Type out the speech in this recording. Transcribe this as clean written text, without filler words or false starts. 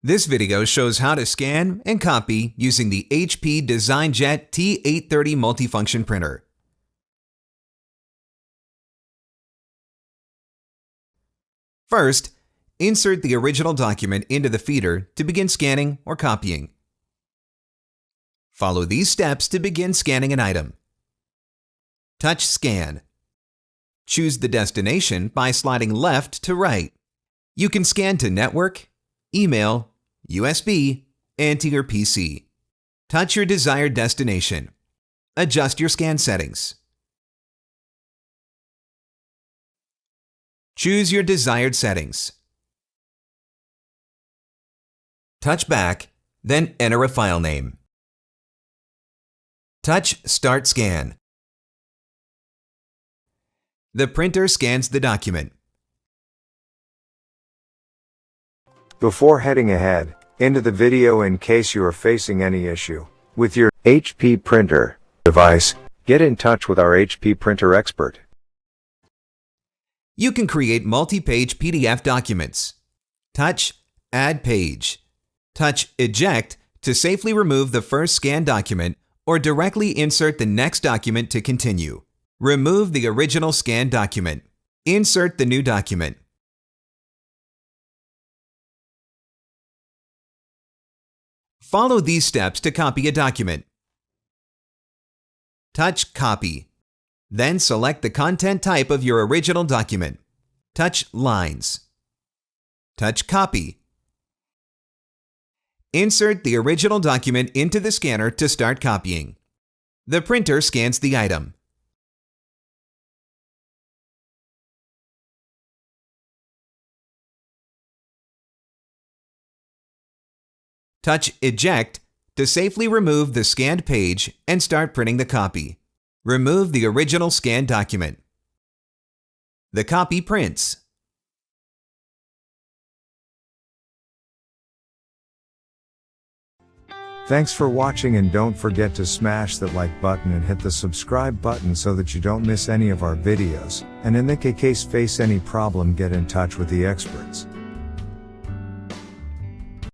This video shows how to scan and copy using the HP DesignJet T830 multifunction printer. First, insert the original document into the feeder to begin scanning or copying. Follow these steps to begin scanning an item. Touch Scan. Choose the destination by sliding left to right. You can scan to network, email, USB, and to your PC. Touch your desired destination. Adjust your scan settings. Choose your desired settings. Touch Back, then enter a file name. Touch Start Scan. The printer scans the document. Before heading ahead into the video, in case you are facing any issue with your HP printer device, get in touch with our HP printer expert. You can create multi-page PDF documents. Touch Add Page. Touch Eject to safely remove the first scanned document or directly insert the next document to continue. Remove the original scanned document. Insert the new document. Follow these steps to copy a document. Touch Copy. Then select the content type of your original document. Touch Lines. Touch Copy. Insert the original document into the scanner to start copying. The printer scans the item. Touch Eject to safely remove the scanned page and start printing the copy. Remove the original scanned document. The copy prints. Thanks for watching, and don't forget to smash that like button and hit the subscribe button so that you don't miss any of our videos. And in the case face any problem, get in touch with the experts.